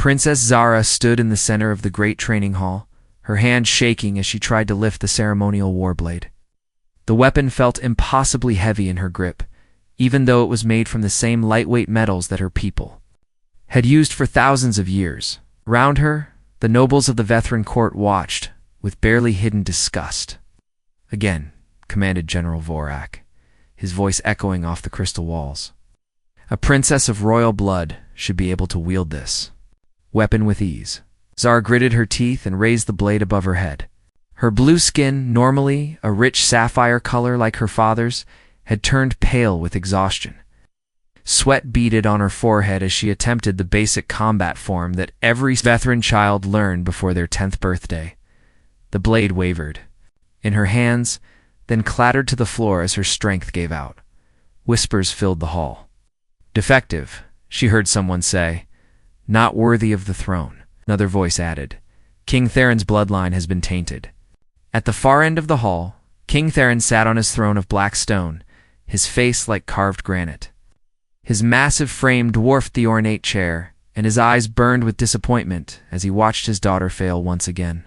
Princess Zara stood in the center of the great training hall, her hand shaking as she tried to lift the ceremonial warblade. The weapon felt impossibly heavy in her grip, even though it was made from the same lightweight metals that her people had used for thousands of years. Around her, the nobles of the Vethran court watched, with barely hidden disgust. "Again," commanded General Vorak, his voice echoing off the crystal walls. "A princess of royal blood should be able to wield this weapon with ease." Zara gritted her teeth and raised the blade above her head. Her blue skin, normally a rich sapphire color like her father's, had turned pale with exhaustion. Sweat beaded on her forehead as she attempted the basic combat form that every Vethran child learned before their 10th birthday. The blade wavered in her hands, then clattered to the floor as her strength gave out. Whispers filled the hall. "Defective," she heard someone say. "Not worthy of the throne," another voice added. "King Theron's bloodline has been tainted." At the far end of the hall, King Theron sat on his throne of black stone, his face like carved granite. His massive frame dwarfed the ornate chair, and his eyes burned with disappointment as he watched his daughter fail once again.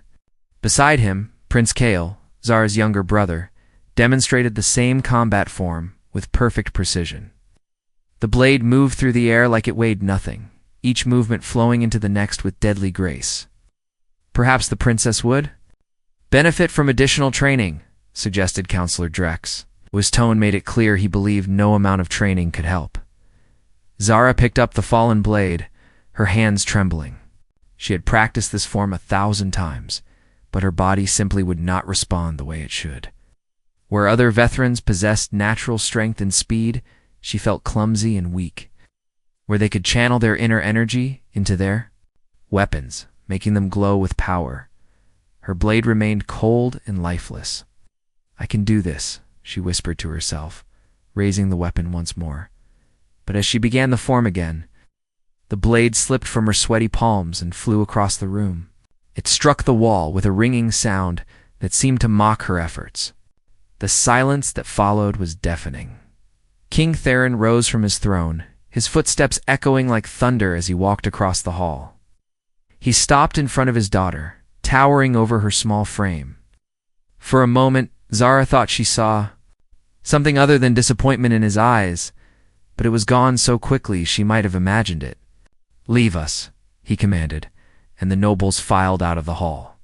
Beside him, Prince Kael, Zara's younger brother, demonstrated the same combat form with perfect precision. The blade moved through the air like it weighed nothing, each movement flowing into the next with deadly grace. Perhaps the princess would benefit from additional training, suggested Counselor Drex. His tone made it clear he believed no amount of training could help. Zara picked up the fallen blade, her hands trembling. She had practiced this form 1,000 times, but her body simply would not respond the way it should. Where other Vethrans possessed natural strength and speed, she felt clumsy and weak. Where they could channel their inner energy into their weapons, making them glow with power, her blade remained cold and lifeless. "I can do this," she whispered to herself, raising the weapon once more. But as she began the form again, the blade slipped from her sweaty palms and flew across the room. It struck the wall with a ringing sound that seemed to mock her efforts. The silence that followed was deafening. King Theron rose from his throne, his footsteps echoing like thunder as he walked across the hall. He stopped in front of his daughter, towering over her small frame. For a moment, Zara thought she saw something other than disappointment in his eyes, but it was gone so quickly she might have imagined it. "Leave us," he commanded, and the nobles filed out of the hall,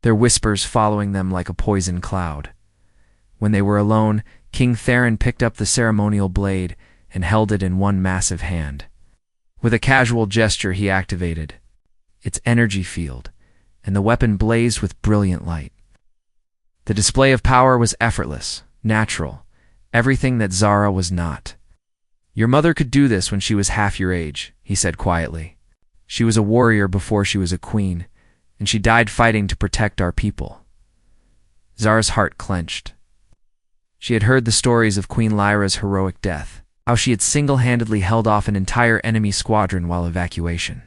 their whispers following them like a poison cloud. When they were alone, King Theron picked up the ceremonial blade and held it in one massive hand. With a casual gesture, he activated its energy field, and the weapon blazed with brilliant light. The display of power was effortless, natural, everything that Zara was not. "Your mother could do this when she was half your age," he said quietly. "She was a warrior before she was a queen, and she died fighting to protect our people." Zara's heart clenched. She had heard the stories of Queen Lyra's heroic death, how she had single-handedly held off an entire enemy squadron while evacuation.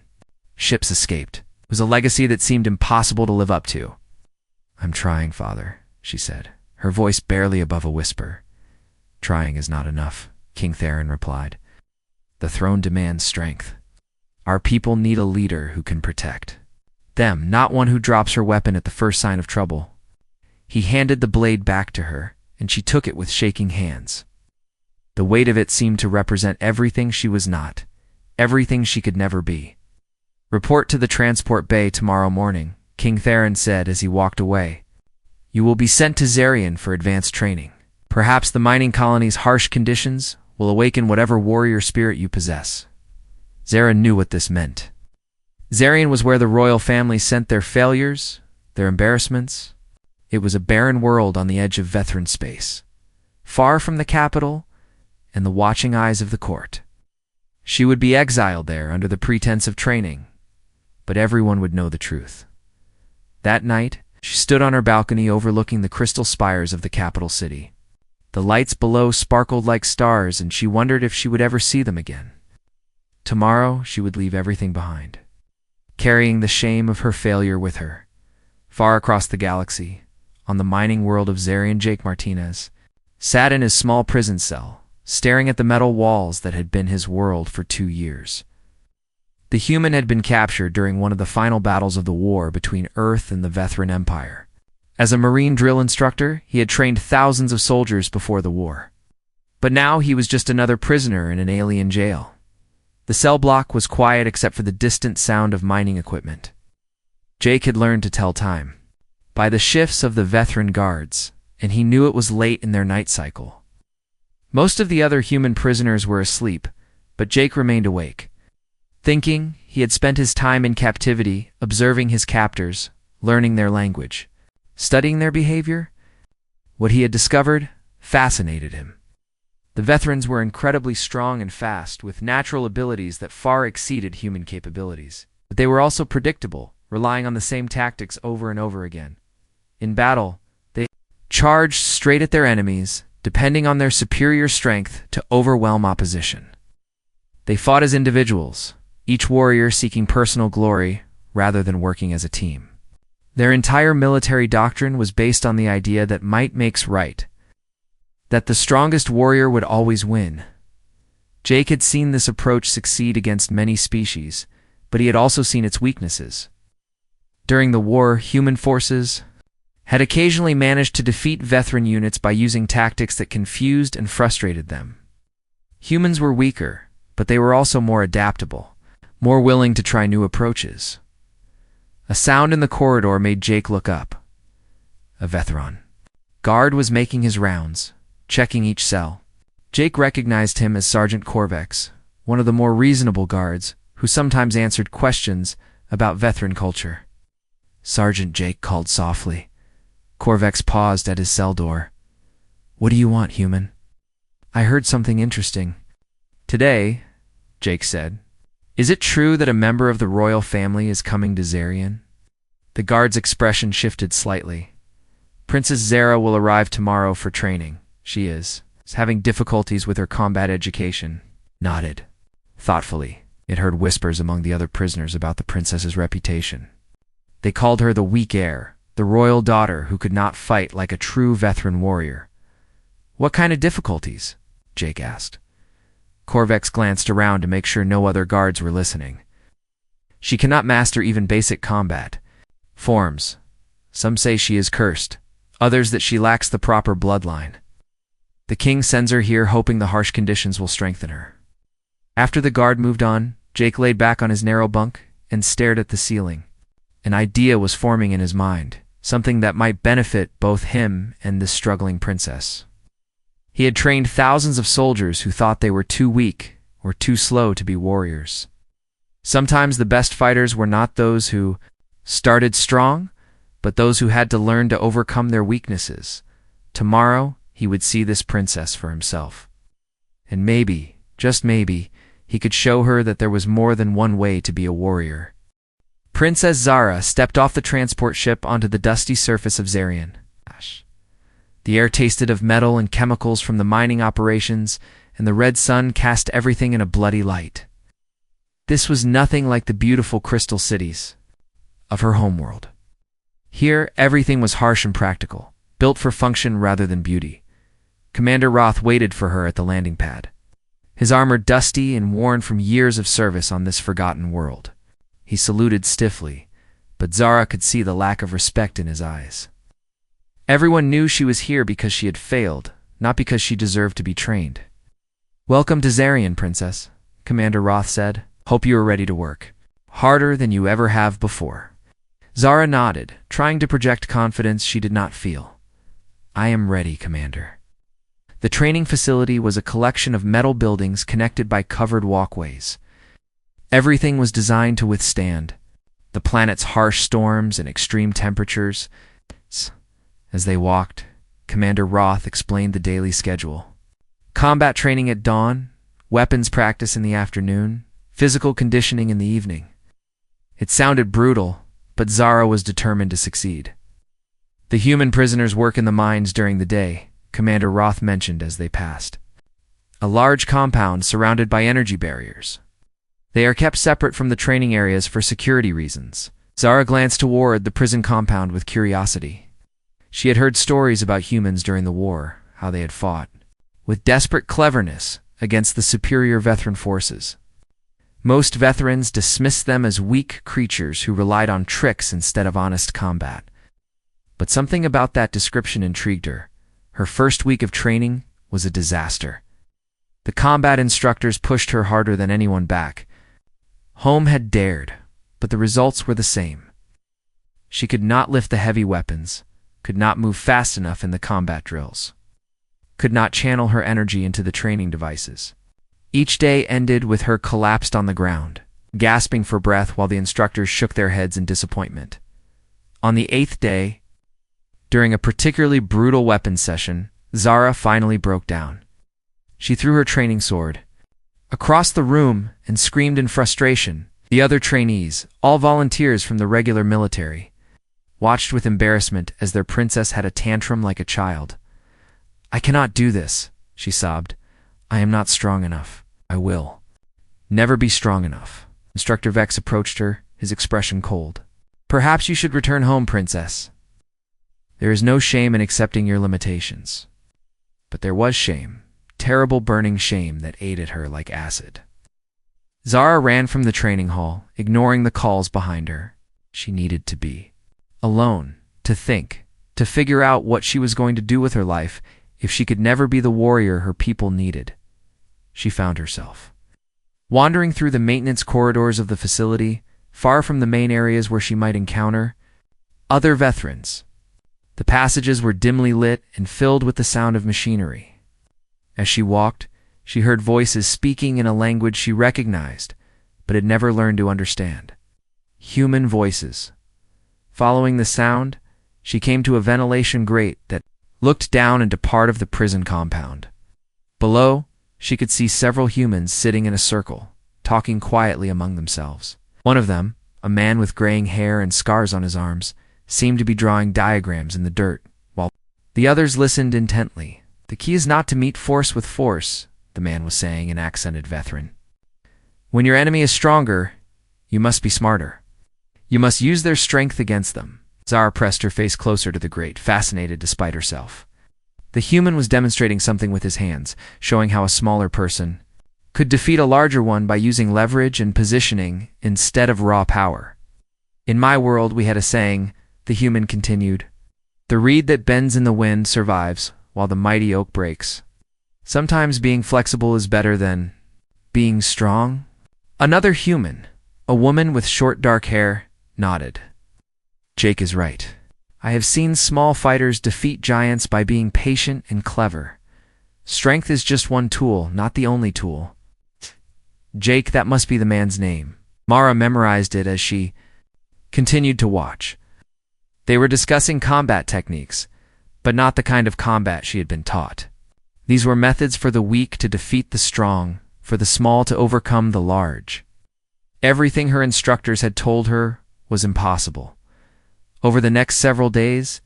Ships escaped. It was a legacy that seemed impossible to live up to. "I'm trying, Father," she said, her voice barely above a whisper. "Trying is not enough," King Theron replied. "The throne demands strength. Our people need a leader who can protect them, not one who drops her weapon at the first sign of trouble." He handed the blade back to her, and she took it with shaking hands. The weight of it seemed to represent everything she was not, everything she could never be. "Report to the transport bay tomorrow morning," King Theron said as he walked away. "You will be sent to Zarian for advanced training. Perhaps the mining colony's harsh conditions will awaken whatever warrior spirit you possess." Zara knew what this meant. Zarian was where the royal family sent their failures, their embarrassments. It was a barren world on the edge of Vethran space, far from the capital and the watching eyes of the court. She would be exiled there under the pretense of training, but everyone would know the truth. That night, she stood on her balcony overlooking the crystal spires of the capital city. The lights below sparkled like stars, and she wondered if she would ever see them again. Tomorrow, she would leave everything behind, carrying the shame of her failure with her. Far across the galaxy, on the mining world of Zarian, Jake Martinez sat in his small prison cell, staring at the metal walls that had been his world for 2 years. The human had been captured during one of the final battles of the war between Earth and the Vethran Empire. As a Marine drill instructor, he had trained thousands of soldiers before the war. But now he was just another prisoner in an alien jail. The cell block was quiet except for the distant sound of mining equipment. Jake had learned to tell time by the shifts of the Vethran guards, and he knew it was late in their night cycle. Most of the other human prisoners were asleep, but Jake remained awake. Thinking, he had spent his time in captivity, observing his captors, learning their language, studying their behavior. What he had discovered fascinated him. The Vethrans were incredibly strong and fast, with natural abilities that far exceeded human capabilities. But they were also predictable, relying on the same tactics over and over again. In battle, they charged straight at their enemies, depending on their superior strength to overwhelm opposition. They fought as individuals, each warrior seeking personal glory rather than working as a team. Their entire military doctrine was based on the idea that might makes right, that the strongest warrior would always win. Jake had seen this approach succeed against many species, but he had also seen its weaknesses. During the war, human forces had occasionally managed to defeat Vethran units by using tactics that confused and frustrated them. Humans were weaker, but they were also more adaptable, more willing to try new approaches. A sound in the corridor made Jake look up. A Vethran guard was making his rounds, checking each cell. Jake recognized him as Sergeant Corvex, one of the more reasonable guards, who sometimes answered questions about Vethran culture. Sergeant Jake called softly. Corvex paused at his cell door. "What do you want, human?" "I heard something interesting today," Jake said. "Is it true that a member of the royal family is coming to Zarian?" The guard's expression shifted slightly. "Princess Zara will arrive tomorrow for training. She is having difficulties with her combat education." Nodded. Thoughtfully, it heard whispers among the other prisoners about the princess's reputation. They called her the weak heir, the royal daughter who could not fight like a true Vethran warrior. "What kind of difficulties?" Jake asked. Corvex glanced around to make sure no other guards were listening. "She cannot master even basic combat forms. Some say she is cursed, others that she lacks the proper bloodline. The king sends her here hoping the harsh conditions will strengthen her." After the guard moved on, Jake laid back on his narrow bunk and stared at the ceiling. An idea was forming in his mind, something that might benefit both him and this struggling princess. He had trained thousands of soldiers who thought they were too weak or too slow to be warriors. Sometimes the best fighters were not those who started strong, but those who had to learn to overcome their weaknesses. Tomorrow, he would see this princess for himself. And maybe, just maybe, he could show her that there was more than one way to be a warrior. Princess Zara stepped off the transport ship onto the dusty surface of Zarian. The air tasted of metal and chemicals from the mining operations, and the red sun cast everything in a bloody light. This was nothing like the beautiful crystal cities of her homeworld. Here, everything was harsh and practical, built for function rather than beauty. Commander Roth waited for her at the landing pad, his armor dusty and worn from years of service on this forgotten world. He saluted stiffly, but Zara could see the lack of respect in his eyes. Everyone knew she was here because she had failed, not because she deserved to be trained. "Welcome to Zarian, Princess," Commander Roth said. "Hope you are ready to work. Harder than you ever have before." Zara nodded, trying to project confidence she did not feel. "I am ready, Commander." The training facility was a collection of metal buildings connected by covered walkways. Everything was designed to withstand the planet's harsh storms and extreme temperatures. As they walked, Commander Roth explained the daily schedule. Combat training at dawn, weapons practice in the afternoon, physical conditioning in the evening. It sounded brutal, but Zara was determined to succeed. The human prisoners work in the mines during the day, Commander Roth mentioned as they passed. A large compound surrounded by energy barriers. They are kept separate from the training areas for security reasons. Zara glanced toward the prison compound with curiosity. She had heard stories about humans during the war, how they had fought with desperate cleverness against the superior Vethran forces. Most veterans dismissed them as weak creatures who relied on tricks instead of honest combat. But something about that description intrigued her. Her first week of training was a disaster. The combat instructors pushed her harder than anyone back. Home had dared, but the results were the same. She could not lift the heavy weapons, could not move fast enough in the combat drills, could not channel her energy into the training devices. Each day ended with her collapsed on the ground, gasping for breath while the instructors shook their heads in disappointment. On the 8th day, during a particularly brutal weapons session, Zara finally broke down. She threw her training sword across the room and screamed in frustration. The other trainees, all volunteers from the regular military, watched with embarrassment as their princess had a tantrum like a child. "I cannot do this," she sobbed. "I am not strong enough. I will never be strong enough." Instructor Vex approached her, his expression cold. "Perhaps you should return home, princess. There is no shame in accepting your limitations." But there was shame, terrible burning shame that ate at her like acid. Zara ran from the training hall, ignoring the calls behind her. She needed to be alone, to think, to figure out what she was going to do with her life if she could never be the warrior her people needed. She found herself wandering through the maintenance corridors of the facility, far from the main areas where she might encounter other veterans. The passages were dimly lit and filled with the sound of machinery. As she walked, she heard voices speaking in a language she recognized, but had never learned to understand. Human voices. Following the sound, she came to a ventilation grate that looked down into part of the prison compound. Below, she could see several humans sitting in a circle, talking quietly among themselves. One of them, a man with graying hair and scars on his arms, seemed to be drawing diagrams in the dirt, while the others listened intently. "The key is not to meet force with force," the man was saying in accented veteran. "When your enemy is stronger, you must be smarter. You must use their strength against them." Zara pressed her face closer to the grate, fascinated despite herself. The human was demonstrating something with his hands, showing how a smaller person could defeat a larger one by using leverage and positioning instead of raw power. "In my world, we had a saying," the human continued. "The reed that bends in the wind survives, while the mighty oak breaks. Sometimes being flexible is better than being strong." Another human, a woman with short dark hair, nodded. "Jake is right. I have seen small fighters defeat giants by being patient and clever. Strength is just one tool, not the only tool." Jake, that must be the man's name. Mara memorized it as she continued to watch. They were discussing combat techniques, but not the kind of combat she had been taught. These were methods for the weak to defeat the strong, for the small to overcome the large. Everything her instructors had told her was impossible. Over the next several days,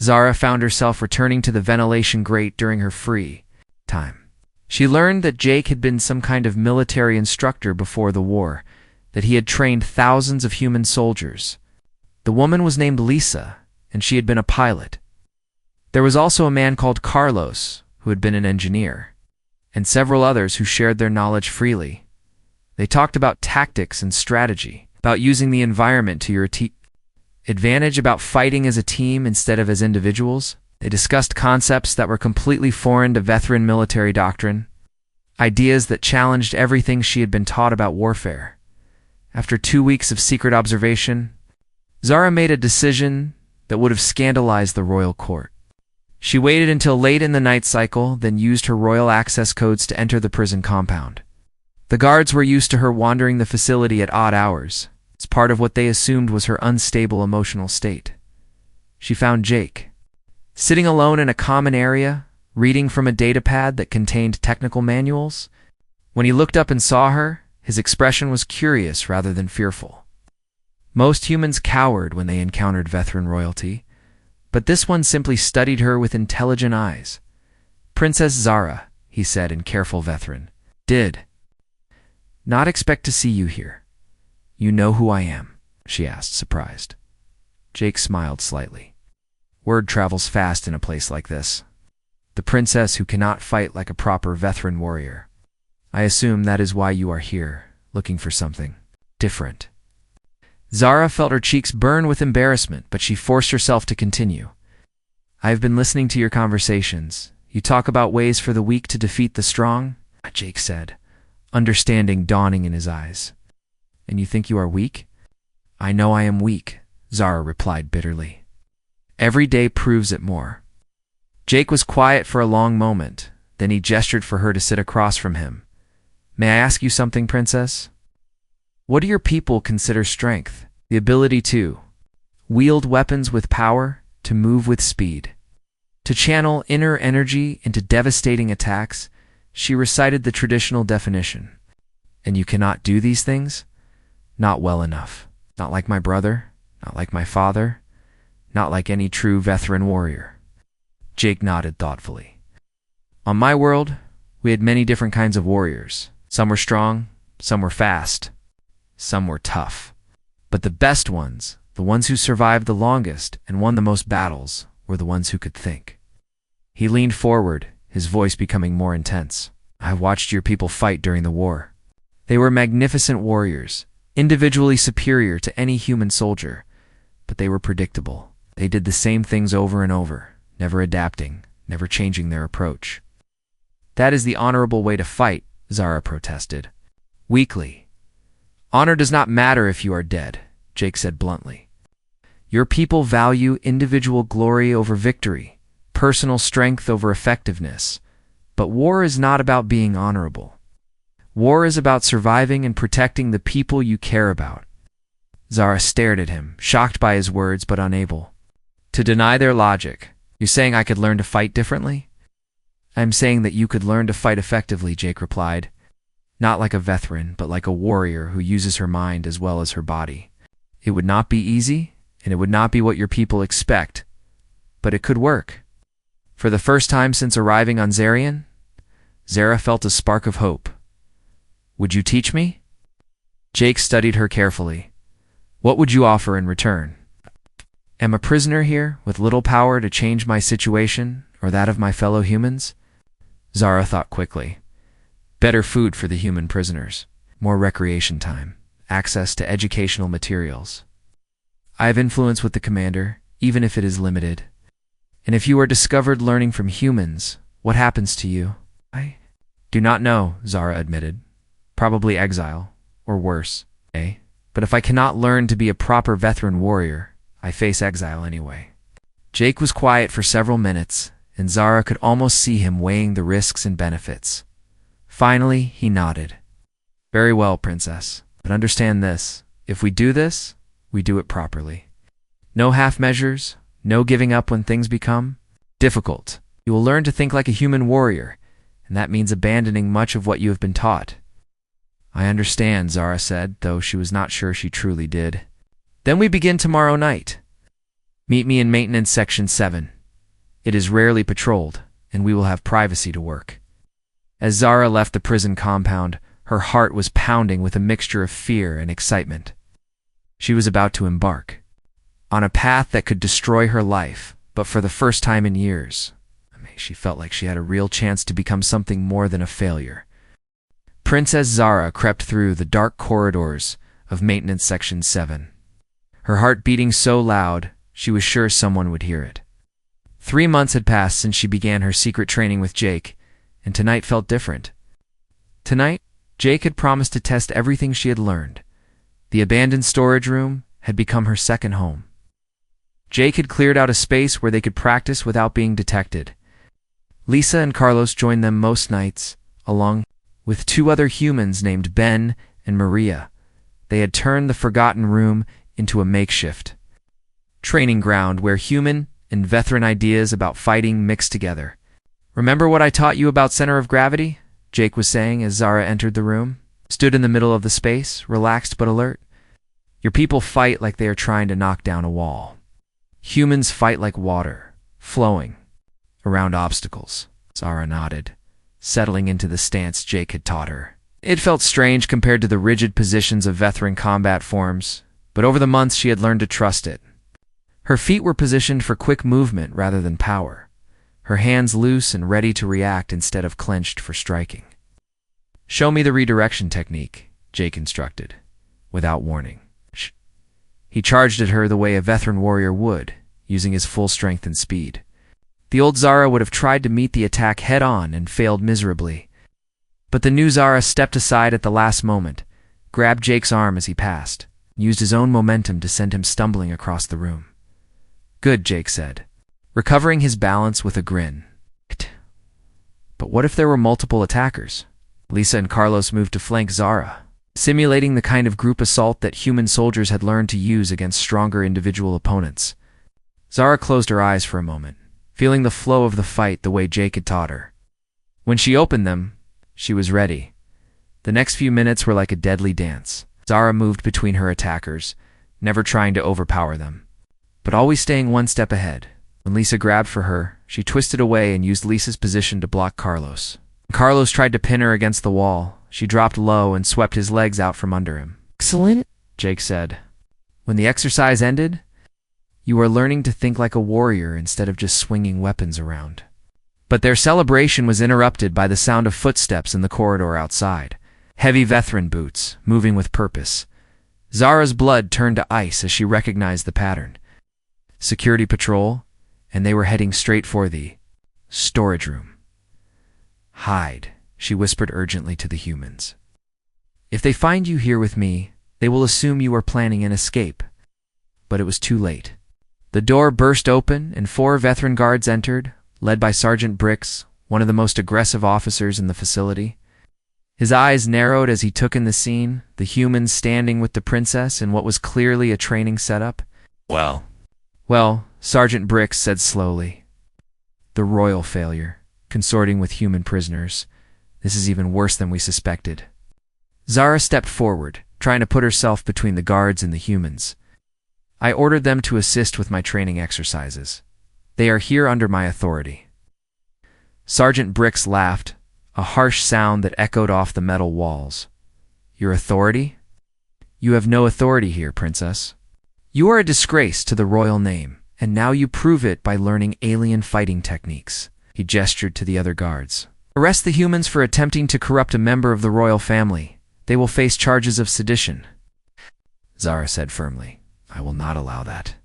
Zara found herself returning to the ventilation grate during her free time. She learned that Jake had been some kind of military instructor before the war, that he had trained thousands of human soldiers. The woman was named Lisa, and she had been a pilot. There was also a man called Carlos, who had been an engineer, and several others who shared their knowledge freely. They talked about tactics and strategy, about using the environment to your advantage, about fighting as a team instead of as individuals. They discussed concepts that were completely foreign to veteran military doctrine, ideas that challenged everything she had been taught about warfare. After 2 weeks of secret observation, Zara made a decision that would have scandalized the royal court. She waited until late in the night cycle, then used her royal access codes to enter the prison compound. The guards were used to her wandering the facility at odd hours. It's part of what they assumed was her unstable emotional state. She found Jake, sitting alone in a common area, reading from a datapad that contained technical manuals. When he looked up and saw her, his expression was curious rather than fearful. Most humans cowered when they encountered veteran royalty, but this one simply studied her with intelligent eyes. "Princess Zara," he said in careful veteran, "did not expect to see you here. You know who I am?" she asked, surprised. Jake smiled slightly. "Word travels fast in a place like this. The princess who cannot fight like a proper veteran warrior. I assume that is why you are here. looking for something different. Zara felt her cheeks burn with embarrassment, but she forced herself to continue. I have been listening to your conversations. You talk about ways for the weak to defeat the strong, Jake said, understanding dawning in his eyes. And you think you are weak? I know I am weak, Zara replied bitterly. Every day proves it more. Jake was quiet for a long moment. Then he gestured for her to sit across from him. May I ask you something, Princess? What do your people consider strength? The ability to wield weapons with power, to move with speed, to channel inner energy into devastating attacks. She recited the traditional definition. And you cannot do these things? Not well enough. Not like my brother, not like my father, not like any true veteran warrior. Jake nodded thoughtfully. On my world, we had many different kinds of warriors. Some were strong, some were fast, some were tough. But the best ones, the ones who survived the longest and won the most battles, were the ones who could think. He leaned forward, his voice becoming more intense. I have watched your people fight during the war. They were magnificent warriors, individually superior to any human soldier, but they were predictable. They did the same things over and over, never adapting, never changing their approach. That is the honorable way to fight, Zara protested. Weakly. Honor does not matter if you are dead, Jake said bluntly. Your people value individual glory over victory, personal strength over effectiveness, but war is not about being honorable. War is about surviving and protecting the people you care about. Zara stared at him, shocked by his words but unable to deny their logic. You're saying I could learn to fight differently? I'm saying that you could learn to fight effectively, Jake replied. Not like a veteran, but like a warrior who uses her mind as well as her body. It would not be easy, and it would not be what your people expect, but it could work. For the first time since arriving on Zarian, Zara felt a spark of hope. Would you teach me? Jake studied her carefully. What would you offer in return? Am a prisoner here with little power to change my situation or that of my fellow humans? Zara thought quickly. Better food for the human prisoners, more recreation time, access to educational materials. I have influence with the commander, even if it is limited. And if you are discovered learning from humans, what happens to you? I do not know, Zara admitted. Probably exile, or worse, eh? But if I cannot learn to be a proper veteran warrior, I face exile anyway. Jake was quiet for several minutes, and Zara could almost see him weighing the risks and benefits. Finally, he nodded. Very well, Princess, but understand this. If we do this, we do it properly. No half measures, no giving up when things become difficult. You will learn to think like a human warrior, and that means abandoning much of what you have been taught. I understand, Zara said, though she was not sure she truly did. Then we begin tomorrow night. Meet me in Maintenance Section 7. It is rarely patrolled, and we will have privacy to work. As Zara left the prison compound, her heart was pounding with a mixture of fear and excitement. She was about to embark on a path that could destroy her life, but for the first time in years, she felt like she had a real chance to become something more than a failure. Princess Zara crept through the dark corridors of Maintenance Section 7. Her heart beating so loud, she was sure someone would hear it. 3 months had passed since she began her secret training with Jake, and tonight felt different. Tonight, Jake had promised to test everything she had learned. The abandoned storage room had become her second home. Jake had cleared out a space where they could practice without being detected. Lisa and Carlos joined them most nights, along with 2 other humans named Ben and Maria. They had turned the forgotten room into a makeshift training ground where human and veteran ideas about fighting mixed together. Remember what I taught you about center of gravity? Jake was saying as Zara entered the room, stood in the middle of the space, relaxed but alert. Your people fight like they are trying to knock down a wall. Humans fight like water, flowing around obstacles. Zara nodded, settling into the stance Jake had taught her. It felt strange compared to the rigid positions of veteran combat forms, but over the months she had learned to trust it. Her feet were positioned for quick movement rather than power, her hands loose and ready to react instead of clenched for striking. Show me the redirection technique, Jake instructed, without warning. He charged at her the way a veteran warrior would, using his full strength and speed. The old Zara would have tried to meet the attack head-on and failed miserably. But the new Zara stepped aside at the last moment, grabbed Jake's arm as he passed, and used his own momentum to send him stumbling across the room. "Good," Jake said, recovering his balance with a grin. But what if there were multiple attackers? Lisa and Carlos moved to flank Zara, simulating the kind of group assault that human soldiers had learned to use against stronger individual opponents. Zara closed her eyes for a moment, feeling the flow of the fight the way Jake had taught her. When she opened them, she was ready. The next few minutes were like a deadly dance. Zara moved between her attackers, never trying to overpower them, but always staying one step ahead. When Lisa grabbed for her, she twisted away and used Lisa's position to block Carlos. When Carlos tried to pin her against the wall, she dropped low and swept his legs out from under him. "Excellent," Jake said. "When the exercise ended, you are learning to think like a warrior instead of just swinging weapons around." But their celebration was interrupted by the sound of footsteps in the corridor outside. Heavy veteran boots, moving with purpose. Zara's blood turned to ice as she recognized the pattern. Security patrol, and they were heading straight for the storage room. "Hide," she whispered urgently to the humans. "If they find you here with me, they will assume you are planning an escape." But it was too late. The door burst open and 4 veteran guards entered, led by Sergeant Bricks, one of the most aggressive officers in the facility. His eyes narrowed as he took in the scene, the humans standing with the princess in what was clearly a training setup. Well, Sergeant Bricks said slowly. "The royal failure, consorting with human prisoners. This is even worse than we suspected." Zara stepped forward, trying to put herself between the guards and the humans. "I ordered them to assist with my training exercises. They are here under my authority." Sergeant Bricks laughed, a harsh sound that echoed off the metal walls. "Your authority? You have no authority here, princess. You are a disgrace to the royal name, and now you prove it by learning alien fighting techniques." He gestured to the other guards. "Arrest the humans for attempting to corrupt a member of the royal family. They will face charges of sedition." Zara said firmly, "I will not allow that."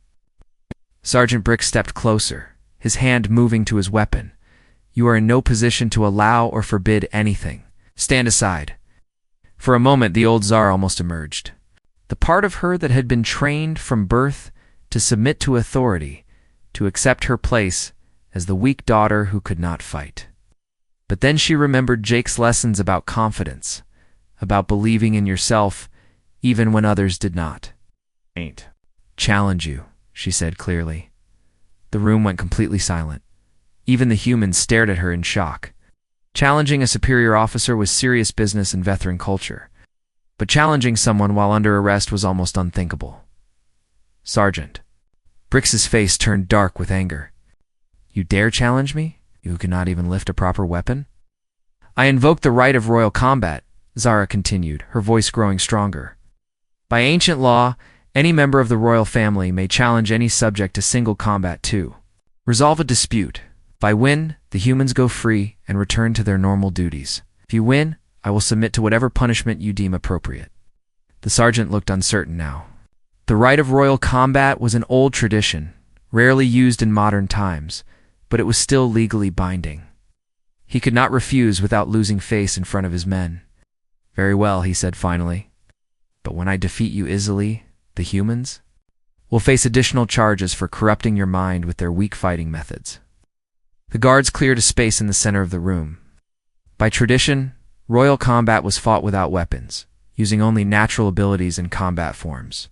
Sergeant Bricks stepped closer, his hand moving to his weapon. "You are in no position to allow or forbid anything. Stand aside." For a moment, the old Zara almost emerged. The part of her that had been trained from birth to submit to authority, to accept her place as the weak daughter who could not fight. But then she remembered Jake's lessons about confidence, about believing in yourself even when others did not. "Challenge you," she said clearly. The room went completely silent. Even the humans stared at her in shock. Challenging a superior officer was serious business in veteran culture, but challenging someone while under arrest was almost unthinkable. "Sergeant." Bricks's face turned dark with anger. "You dare challenge me, you who cannot even lift a proper weapon?" "I invoke the right of royal combat," Zara continued, her voice growing stronger. "By ancient law, any member of the royal family may challenge any subject to single combat too. Resolve a dispute. If I win, the humans go free and return to their normal duties. If you win, I will submit to whatever punishment you deem appropriate." The sergeant looked uncertain now. The right of royal combat was an old tradition, rarely used in modern times, but it was still legally binding. He could not refuse without losing face in front of his men. "Very well," he said finally. "But when I defeat you easily, the humans will face additional charges for corrupting your mind with their weak fighting methods." The guards cleared a space in the center of the room. By tradition, royal combat was fought without weapons, using only natural abilities and combat forms.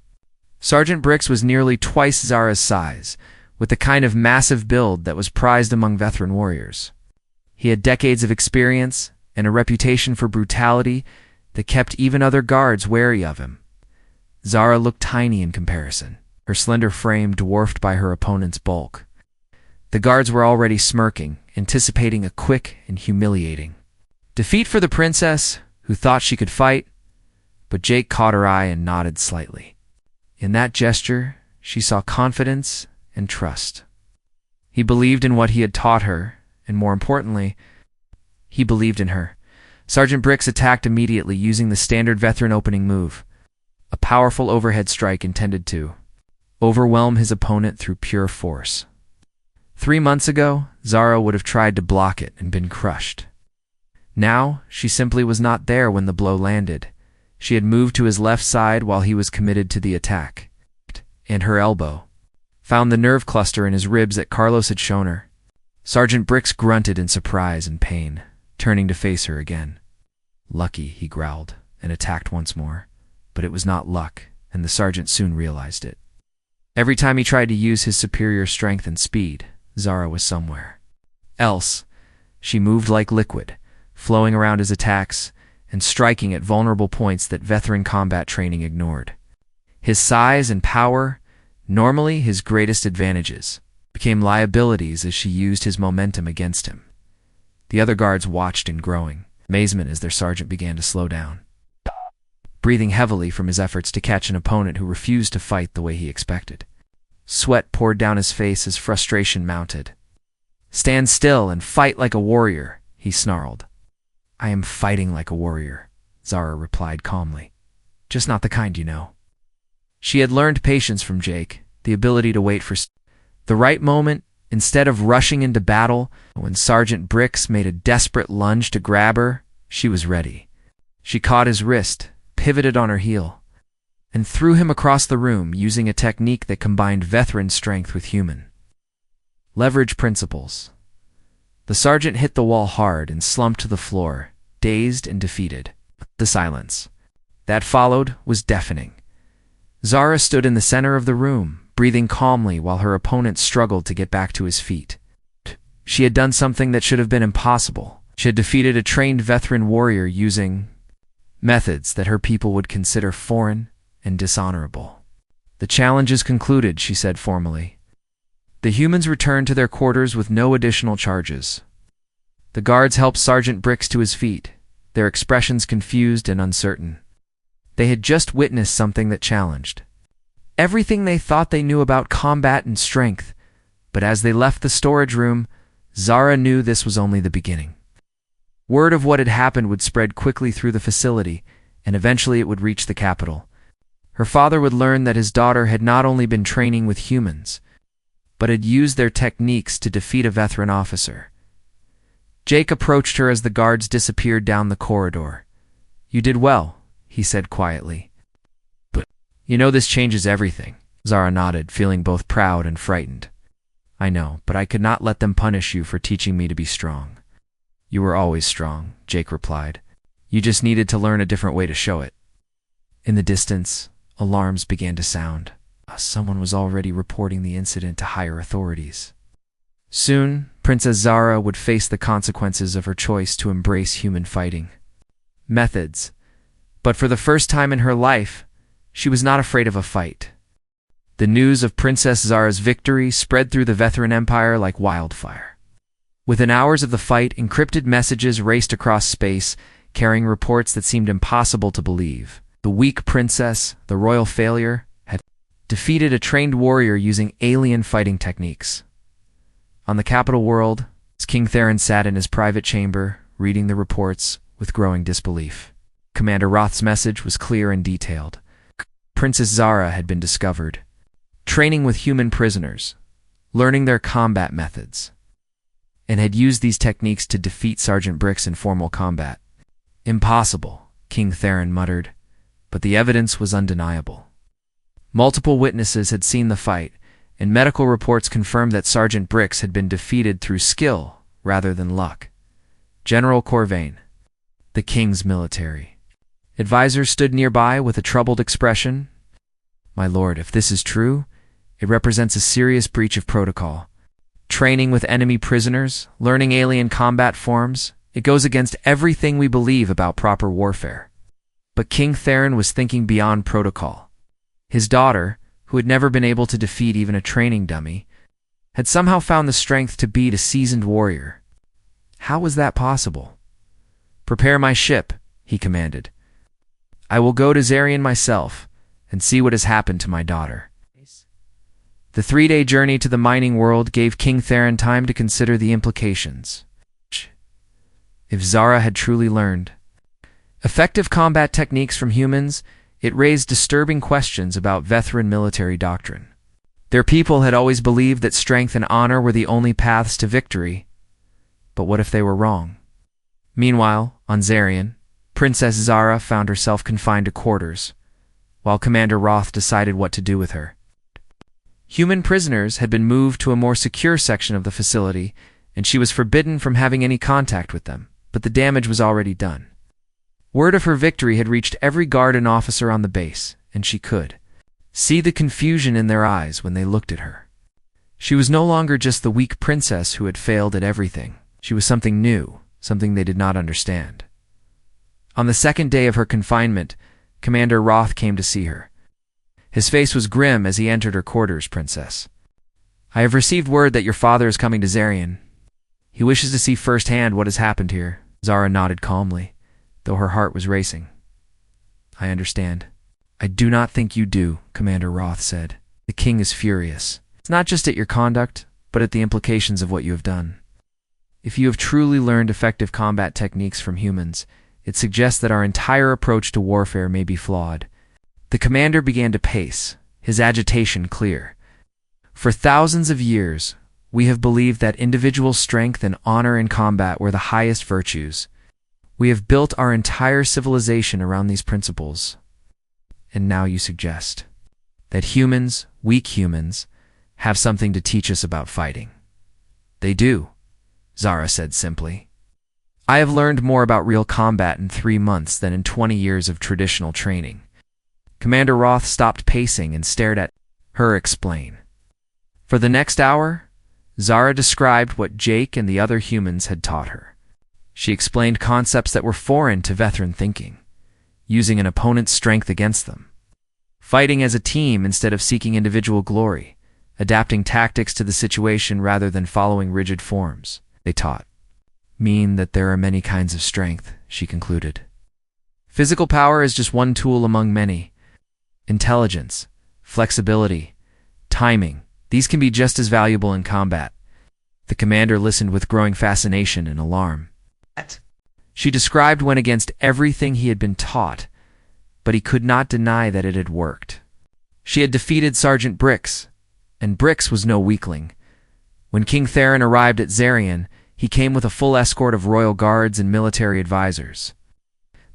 Sergeant Bricks was nearly twice Zara's size, with the kind of massive build that was prized among veteran warriors. He had decades of experience and a reputation for brutality that kept even other guards wary of him. Zara looked tiny in comparison, her slender frame dwarfed by her opponent's bulk. The guards were already smirking, anticipating a quick and humiliating defeat for the princess, who thought she could fight, but Jake caught her eye and nodded slightly. In that gesture, she saw confidence and trust. He believed in what he had taught her, and more importantly, he believed in her. Sergeant Brix attacked immediately using the standard veteran opening move, a powerful overhead strike intended to overwhelm his opponent through pure force. 3 months ago, Zara would have tried to block it and been crushed. Now, she simply was not there when the blow landed. She had moved to his left side while he was committed to the attack, and her elbow found the nerve cluster in his ribs that Carlos had shown her. Sergeant Brix grunted in surprise and pain, turning to face her again. "Lucky," he growled, and attacked once more. But it was not luck, and the sergeant soon realized it. Every time he tried to use his superior strength and speed, Zara was somewhere else. She moved like liquid, flowing around his attacks and striking at vulnerable points that veteran combat training ignored. His size and power, normally his greatest advantages, became liabilities as she used his momentum against him. The other guards watched in growing amazement as their sergeant began to slow down, breathing heavily from his efforts to catch an opponent who refused to fight the way he expected. Sweat poured down his face as frustration mounted. "Stand still and fight like a warrior," he snarled. "I am fighting like a warrior," Zara replied calmly. "Just not the kind you know." She had learned patience from Jake, the ability to wait for the right moment instead of rushing into battle. When Sergeant Brix made a desperate lunge to grab her, she was ready. She caught his wrist, pivoted on her heel, and threw him across the room using a technique that combined veteran strength with human leverage principles. The sergeant hit the wall hard and slumped to the floor, dazed and defeated. The silence that followed was deafening. Zara stood in the center of the room, breathing calmly while her opponent struggled to get back to his feet. She had done something that should have been impossible. She had defeated a trained veteran warrior using methods that her people would consider foreign and dishonorable. "The challenge is concluded," she said formally. The humans returned to their quarters with no additional charges. The guards helped Sergeant Brix to his feet, their expressions confused and uncertain. They had just witnessed something that challenged everything they thought they knew about combat and strength, but as they left the storage room, Zara knew this was only the beginning. Word of what had happened would spread quickly through the facility, and eventually it would reach the capital. Her father would learn that his daughter had not only been training with humans, but had used their techniques to defeat a veteran officer. Jake approached her as the guards disappeared down the corridor. "You did well," he said quietly. "But you know this changes everything." Zara nodded, feeling both proud and frightened. "I know, but I could not let them punish you for teaching me to be strong." "You were always strong," Jake replied. "You just needed to learn a different way to show it." In the distance, alarms began to sound. Someone was already reporting the incident to higher authorities. Soon, Princess Zara would face the consequences of her choice to embrace human fighting methods. But for the first time in her life, she was not afraid of a fight. The news of Princess Zara's victory spread through the veteran empire like wildfire. Within hours of the fight, encrypted messages raced across space, carrying reports that seemed impossible to believe. The weak princess, the royal failure, had defeated a trained warrior using alien fighting techniques. On the capital world, King Theron sat in his private chamber, reading the reports with growing disbelief. Commander Roth's message was clear and detailed. Princess Zara had been discovered, training with human prisoners, learning their combat methods, and had used these techniques to defeat Sergeant Brix in formal combat. "Impossible," King Theron muttered, but the evidence was undeniable. Multiple witnesses had seen the fight, and medical reports confirmed that Sergeant Brix had been defeated through skill rather than luck. General Corvain, the king's military advisor, stood nearby with a troubled expression. "My lord, if this is true, it represents a serious breach of protocol. Training with enemy prisoners, learning alien combat forms, it goes against everything we believe about proper warfare." But King Theron was thinking beyond protocol. His daughter, who had never been able to defeat even a training dummy, had somehow found the strength to beat a seasoned warrior. How was that possible? "Prepare my ship," he commanded. "I will go to Zarian myself and see what has happened to my daughter." The 3-day journey to the mining world gave King Theron time to consider the implications. If Zara had truly learned Effective combat techniques from humans, it raised disturbing questions about veteran military doctrine. Their people had always believed that strength and honor were the only paths to victory. But what if they were wrong? Meanwhile, on Zarian, Princess Zara found herself confined to quarters, while Commander Roth decided what to do with her. Human prisoners had been moved to a more secure section of the facility, and she was forbidden from having any contact with them, but the damage was already done. Word of her victory had reached every guard and officer on the base, and she could see the confusion in their eyes when they looked at her. She was no longer just the weak princess who had failed at everything. She was something new, something they did not understand. On the second day of her confinement, Commander Roth came to see her. His face was grim as he entered her quarters. "Princess, I have received word that your father is coming to Zarian. He wishes to see firsthand what has happened here." Zara nodded calmly, though her heart was racing. "I understand." "I do not think you do," Commander Roth said. "The king is furious. It's not just at your conduct, but at the implications of what you have done. If you have truly learned effective combat techniques from humans, it suggests that our entire approach to warfare may be flawed." The commander began to pace, his agitation clear. "For thousands of years, we have believed that individual strength and honor in combat were the highest virtues. We have built our entire civilization around these principles. And now you suggest that humans, weak humans, have something to teach us about fighting." "They do," Zara said simply. "I have learned more about real combat in 3 months than in 20 years of traditional training." Commander Roth stopped pacing and stared at her. "Explain." For the next hour, Zara described what Jake and the other humans had taught her. She explained concepts that were foreign to veteran thinking, using an opponent's strength against them, fighting as a team instead of seeking individual glory, adapting tactics to the situation rather than following rigid forms. They taught mean that there are many kinds of strength, she concluded. Physical power is just one tool among many. Intelligence, flexibility, timing, these can be just as valuable in combat. The commander listened with growing fascination and alarm. She described went against everything he had been taught, but he could not deny that it had worked. She had defeated Sergeant Brix, and Brix was no weakling. When King Theron arrived at Zarian, he came with a full escort of royal guards and military advisors.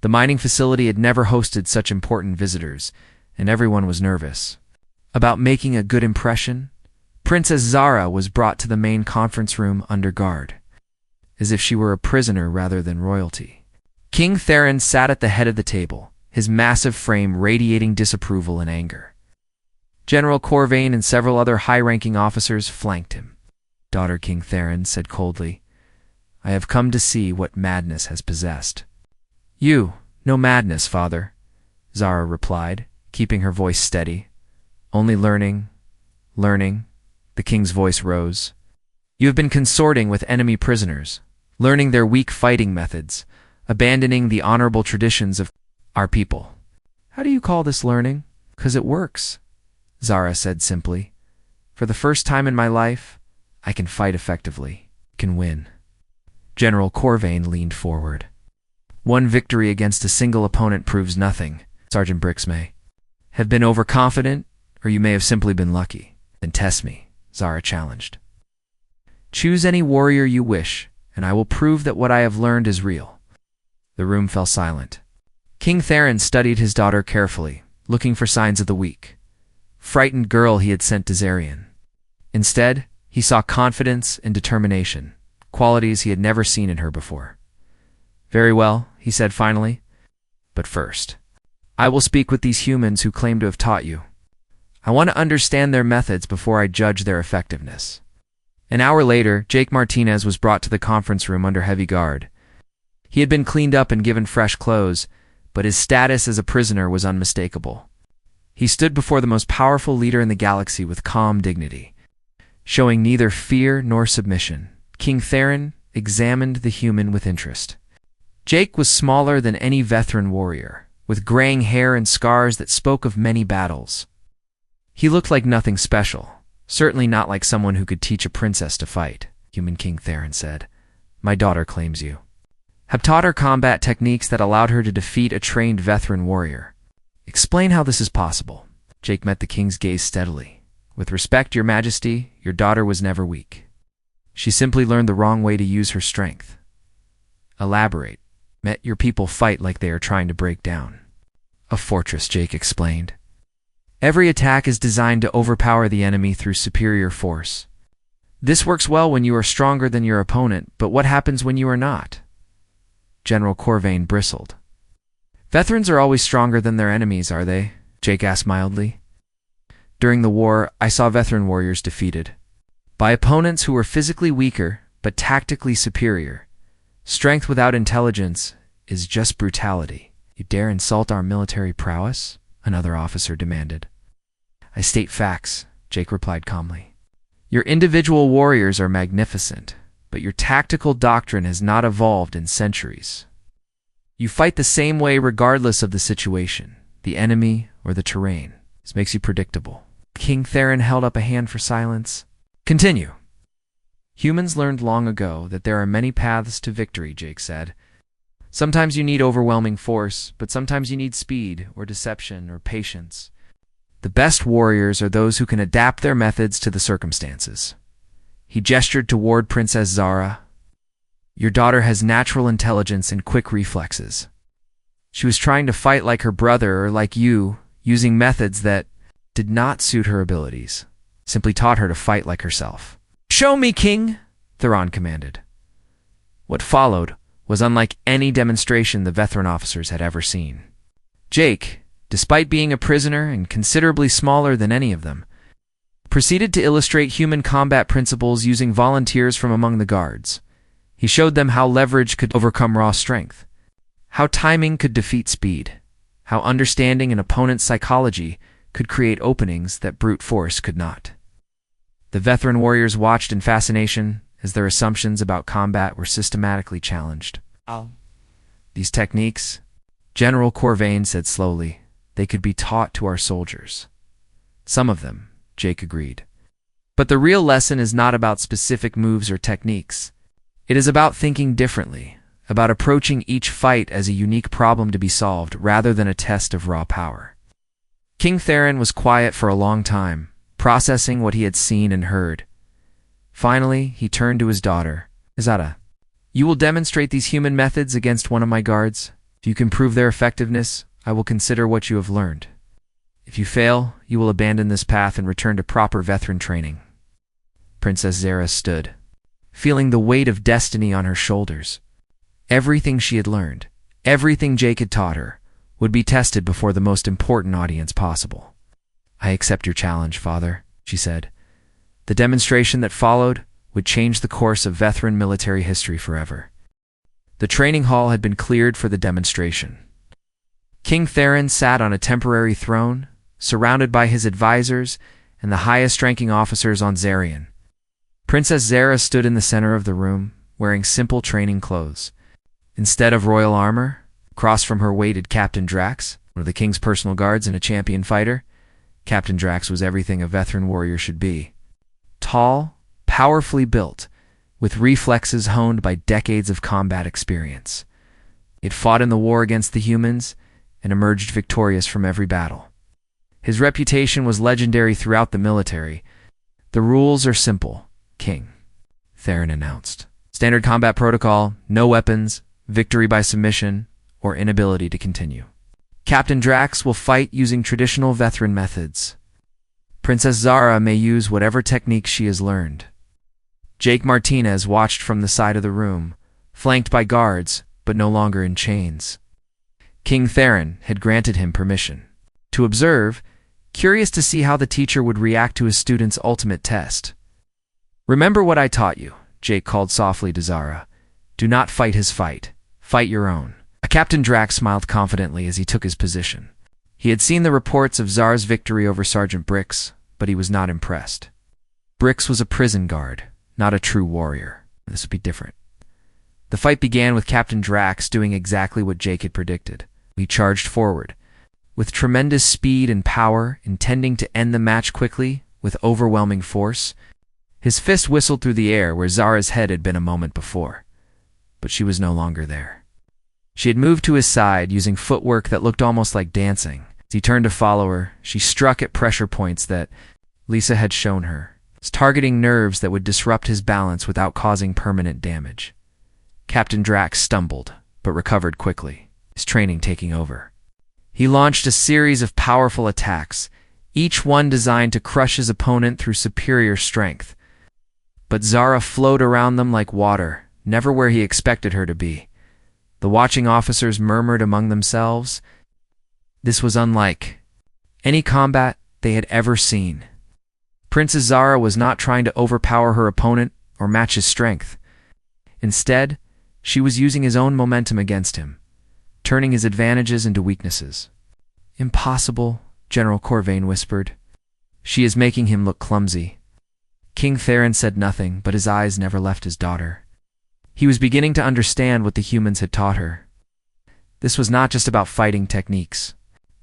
The mining facility had never hosted such important visitors, and everyone was nervous. About making a good impression, Princess Zara was brought to the main conference room under guard, as if she were a prisoner rather than royalty. King Theron sat at the head of the table, his massive frame radiating disapproval and anger. General Corvain and several other high-ranking officers flanked him. "Daughter," King Theron said coldly, "I have come to see what madness has possessed." "You, no madness, father," Zara replied, keeping her voice steady. "Only learning, learning." The king's voice rose. "You have been consorting with enemy prisoners, learning their weak fighting methods, abandoning the honorable traditions of our people." "How do you call this learning?" "'Cause it works," Zara said simply. "For the first time in my life, I can fight effectively, can win." General Corvain leaned forward. "One victory against a single opponent proves nothing. Sergeant Brix may have been overconfident, or you may have simply been lucky." "Then test me," Zara challenged. "Choose any warrior you wish, and I will prove that what I have learned is real." The room fell silent. King Theron studied his daughter carefully, looking for signs of the weak, frightened girl he had sent to Zarian. Instead, he saw confidence and determination, qualities he had never seen in her before. "Very well," he said finally. "But first, I will speak with these humans who claim to have taught you. I want to understand their methods before I judge their effectiveness." An hour later, Jake Martinez was brought to the conference room under heavy guard. He had been cleaned up and given fresh clothes, but his status as a prisoner was unmistakable. He stood before the most powerful leader in the galaxy with calm dignity, showing neither fear nor submission. King Theron examined the human with interest. Jake was smaller than any veteran warrior, with graying hair and scars that spoke of many battles. He looked like nothing special, certainly not like someone who could teach a princess to fight. "Human," King Theron said, "my daughter claims you." have taught her combat techniques that allowed her to defeat a trained veteran warrior. Explain how this is possible. Jake met the king's gaze steadily. With respect, your majesty, your daughter was never weak. She simply learned the wrong way to use her strength. Elaborate. Met your people fight like they are trying to break down a fortress, Jake explained. Every attack is designed to overpower the enemy through superior force. This works well when you are stronger than your opponent, but what happens when you are not? General Corvain bristled. Veterans are always stronger than their enemies, are they? Jake asked mildly. During the war, I saw veteran warriors defeated by opponents who were physically weaker, but tactically superior. Strength without intelligence is just brutality. You dare insult our military prowess? Another officer demanded. I state facts, Jake replied calmly. Your individual warriors are magnificent, but your tactical doctrine has not evolved in centuries. You fight the same way regardless of the situation, the enemy, or the terrain. This makes you predictable. King Theron held up a hand for silence. Continue. Humans learned long ago that there are many paths to victory, Jake said. Sometimes you need overwhelming force, but sometimes you need speed, or deception, or patience. The best warriors are those who can adapt their methods to the circumstances. He gestured toward Princess Zara. Your daughter has natural intelligence and quick reflexes. She was trying to fight like her brother or like you, using methods that did not suit her abilities. Simply taught her to fight like herself. Show me, King, Theron commanded. What followed was unlike any demonstration the veteran officers had ever seen. Jake, despite being a prisoner and considerably smaller than any of them, proceeded to illustrate human combat principles using volunteers from among the guards. He showed them how leverage could overcome raw strength, how timing could defeat speed, how understanding an opponent's psychology could create openings that brute force could not. The veteran warriors watched in fascination as their assumptions about combat were systematically challenged. These techniques, General Corvain said slowly, they could be taught to our soldiers. Some of them, Jake agreed. But the real lesson is not about specific moves or techniques. It is about thinking differently, about approaching each fight as a unique problem to be solved rather than a test of raw power. King Theron was quiet for a long time, processing what he had seen and heard. Finally, he turned to his daughter. Izada, you will demonstrate these human methods against one of my guards. If you can prove their effectiveness, I will consider what you have learned. If you fail, you will abandon this path and return to proper veteran training. Princess Zara stood, feeling the weight of destiny on her shoulders. Everything she had learned, everything Jake had taught her, would be tested before the most important audience possible. I accept your challenge, Father, she said. The demonstration that followed would change the course of veteran military history forever. The training hall had been cleared for the demonstration. King Theron sat on a temporary throne, surrounded by his advisors and the highest-ranking officers on Zarian. Princess Zara stood in the center of the room, wearing simple training clothes. Instead of royal armor, across from her waited Captain Drax, one of the king's personal guards and a champion fighter. Captain Drax was everything a veteran warrior should be. Tall, powerfully built, with reflexes honed by decades of combat experience. He had fought in the war against the humans and emerged victorious from every battle. His reputation was legendary throughout the military. The rules are simple, King, Theron announced. Standard combat protocol, no weapons, victory by submission, or inability to continue. Captain Drax will fight using traditional veteran methods. Princess Zara may use whatever techniques she has learned. Jake Martinez watched from the side of the room, flanked by guards, but no longer in chains. King Theron had granted him permission to observe, curious to see how the teacher would react to his student's ultimate test. Remember what I taught you, Jake called softly to Zara. Do not fight his fight. Fight your own. Captain Drax smiled confidently as he took his position. He had seen the reports of Zara's victory over Sergeant Brix, but he was not impressed. Brix was a prison guard, not a true warrior. This would be different. The fight began with Captain Drax doing exactly what Jake had predicted. He charged forward, with tremendous speed and power, intending to end the match quickly, with overwhelming force. His fist whistled through the air where Zara's head had been a moment before, but she was no longer there. She had moved to his side, using footwork that looked almost like dancing. As he turned to follow her, she struck at pressure points that Lisa had shown her, targeting nerves that would disrupt his balance without causing permanent damage. Captain Drax stumbled, but recovered quickly, his training taking over. He launched a series of powerful attacks, each one designed to crush his opponent through superior strength. But Zara flowed around them like water, never where he expected her to be. The watching officers murmured among themselves. This was unlike any combat they had ever seen. Princess Zara was not trying to overpower her opponent or match his strength. Instead, she was using his own momentum against him, turning his advantages into weaknesses. Impossible, General Corvain whispered. She is making him look clumsy. King Theron said nothing, but his eyes never left his daughter. He was beginning to understand what the humans had taught her. This was not just about fighting techniques.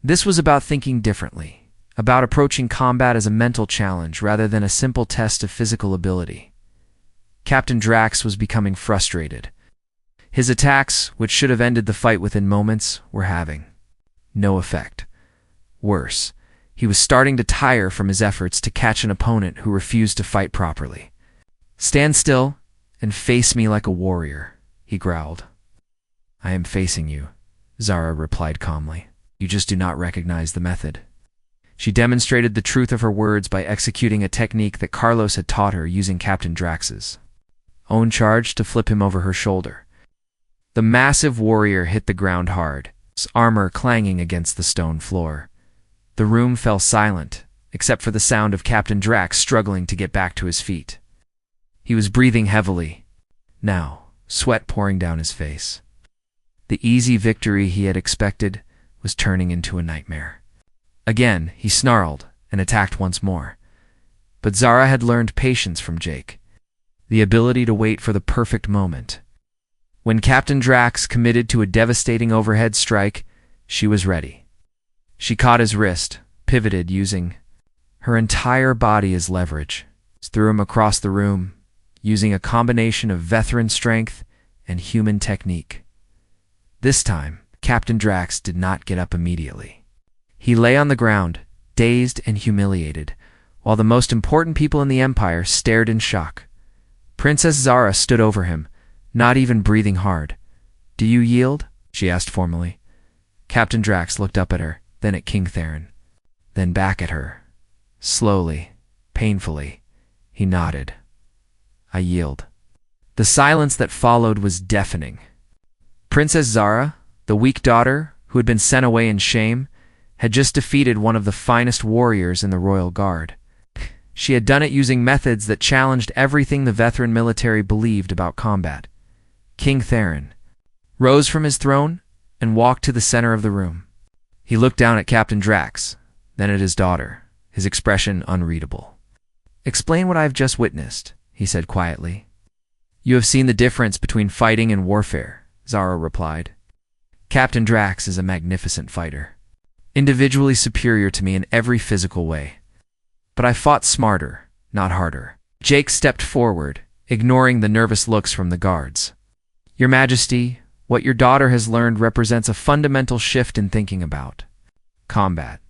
This was about thinking differently, about approaching combat as a mental challenge rather than a simple test of physical ability. Captain Drax was becoming frustrated. His attacks, which should have ended the fight within moments, were having no effect. Worse, he was starting to tire from his efforts to catch an opponent who refused to fight properly. "Stand still and face me like a warrior," he growled. "I am facing you," Zara replied calmly. "You just do not recognize the method." She demonstrated the truth of her words by executing a technique that Carlos had taught her using Captain Drax's own charge to flip him over her shoulder. The massive warrior hit the ground hard, his armor clanging against the stone floor. The room fell silent, except for the sound of Captain Drax struggling to get back to his feet. He was breathing heavily, now, sweat pouring down his face. The easy victory he had expected was turning into a nightmare. Again, he snarled and attacked once more. But Zara had learned patience from Jake, the ability to wait for the perfect moment. When Captain Drax committed to a devastating overhead strike, she was ready. She caught his wrist, pivoted using her entire body as leverage, threw him across the room, using a combination of veteran strength and human technique. This time, Captain Drax did not get up immediately. He lay on the ground, dazed and humiliated, while the most important people in the Empire stared in shock. Princess Zara stood over him, not even breathing hard. "Do you yield?" she asked formally. Captain Drax looked up at her, then at King Theron, then back at her. Slowly, painfully, he nodded. "I yield." The silence that followed was deafening. Princess Zara, the weak daughter who had been sent away in shame, had just defeated one of the finest warriors in the Royal Guard. She had done it using methods that challenged everything the veteran military believed about combat. King Theron rose from his throne and walked to the center of the room. He looked down at Captain Drax, then at his daughter, his expression unreadable. "Explain what I have just witnessed," he said quietly. "You have seen the difference between fighting and warfare," Zara replied. "Captain Drax is a magnificent fighter, individually superior to me in every physical way. But I fought smarter, not harder." Jake stepped forward, ignoring the nervous looks from the guards. "Your Majesty, what your daughter has learned represents a fundamental shift in thinking about combat.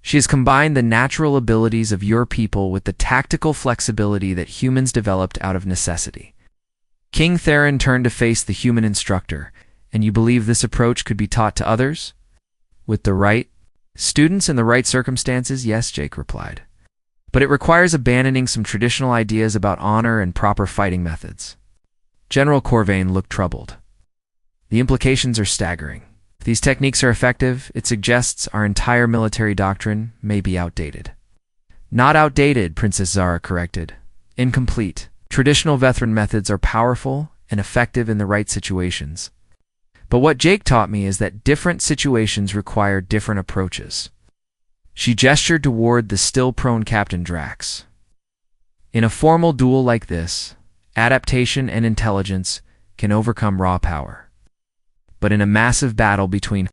She has combined the natural abilities of your people with the tactical flexibility that humans developed out of necessity." King Theron turned to face the human instructor. "And you believe this approach could be taught to others?" "With the right students in the right circumstances, yes," Jake replied. "But it requires abandoning some traditional ideas about honor and proper fighting methods." General Corvain looked troubled. "The implications are staggering. If these techniques are effective, it suggests our entire military doctrine may be outdated." "Not outdated," Princess Zara corrected. "Incomplete. Traditional veteran methods are powerful and effective in the right situations. But what Jake taught me is that different situations require different approaches." She gestured toward the still-prone Captain Drax. "In a formal duel like this, adaptation and intelligence can overcome raw power. But in a massive battle between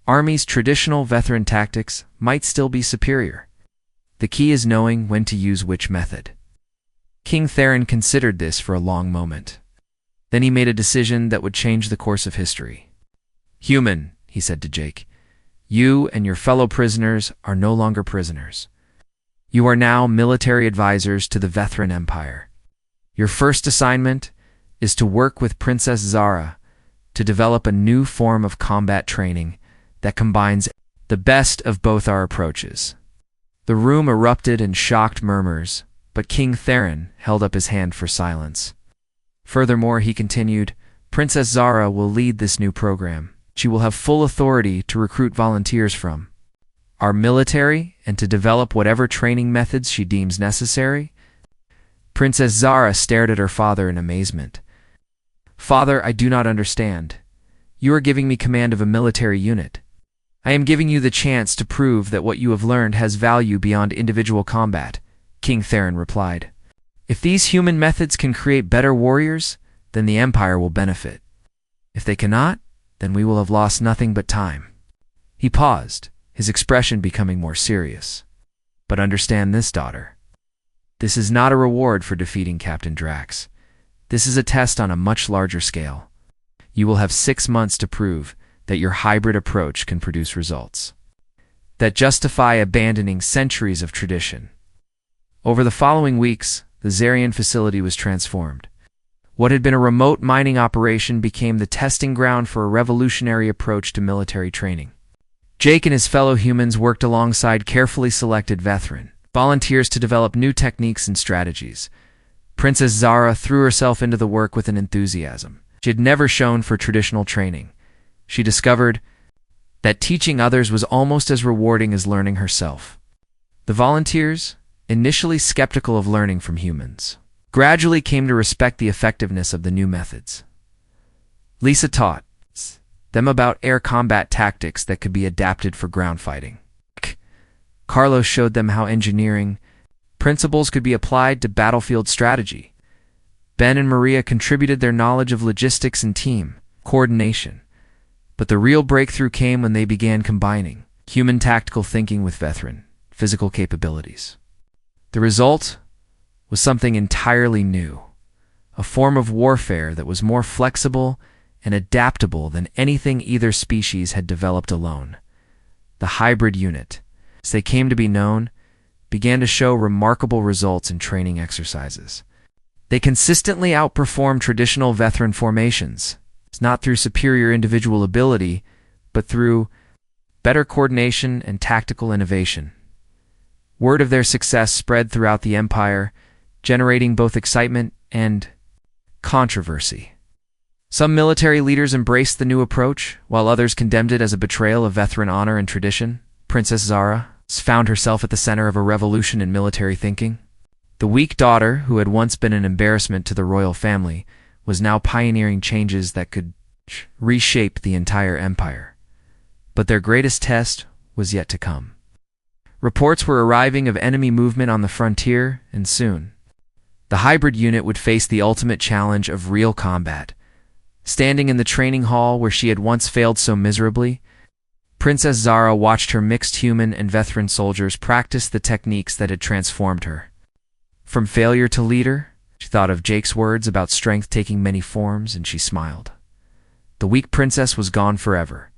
armies, traditional veteran tactics might still be superior. The key is knowing when to use which method." King Theron considered this for a long moment. Then he made a decision that would change the course of history. "Human," he said to Jake, "you and your fellow prisoners are no longer prisoners. You are now military advisors to the Vethran Empire. Your first assignment is to work with Princess Zara to develop a new form of combat training that combines the best of both our approaches." The room erupted in shocked murmurs, but King Theron held up his hand for silence. Furthermore, he continued, "Princess Zara will lead this new program. She will have full authority to recruit volunteers from our military and to develop whatever training methods she deems necessary." Princess Zara stared at her father in amazement. "Father, I do not understand. You are giving me command of a military unit. I am giving you the chance to prove that what you have learned has value beyond individual combat," King Theron replied. "If these human methods can create better warriors, then the Empire will benefit. If they cannot, then we will have lost nothing but time." He paused, his expression becoming more serious. "But understand this, daughter. This is not a reward for defeating Captain Drax. This is a test on a much larger scale. You will have 6 months to prove that your hybrid approach can produce results that justify abandoning centuries of tradition." Over the following weeks, the Zarian facility was transformed. What had been a remote mining operation became the testing ground for a revolutionary approach to military training. Jake and his fellow humans worked alongside carefully selected Vethran volunteers to develop new techniques and strategies. Princess Zara threw herself into the work with an enthusiasm she had never shown for traditional training. She discovered that teaching others was almost as rewarding as learning herself. The volunteers, initially skeptical of learning from humans, gradually came to respect the effectiveness of the new methods. Lisa taught them about air combat tactics that could be adapted for ground fighting. Carlos showed them how engineering principles could be applied to battlefield strategy. Ben and Maria contributed their knowledge of logistics and team coordination. But the real breakthrough came when they began combining human tactical thinking with Vethran physical capabilities. The result was something entirely new, a form of warfare that was more flexible and adaptable than anything either species had developed alone. The hybrid unit, as they came to be known, began to show remarkable results in training exercises. They consistently outperformed traditional Vethran formations, not through superior individual ability, but through better coordination and tactical innovation. Word of their success spread throughout the Empire, generating both excitement and controversy. Some military leaders embraced the new approach, while others condemned it as a betrayal of Vethran honor and tradition. Princess Zara found herself at the center of a revolution in military thinking. The weak daughter, who had once been an embarrassment to the royal family, was now pioneering changes that could reshape the entire empire. But their greatest test was yet to come. Reports were arriving of enemy movement on the frontier, and soon the hybrid unit would face the ultimate challenge of real combat. Standing in the training hall where she had once failed so miserably, Princess Zara watched her mixed human and Vethran soldiers practice the techniques that had transformed her. From failure to leader, she thought of Jake's words about strength taking many forms, and she smiled. The weak princess was gone forever.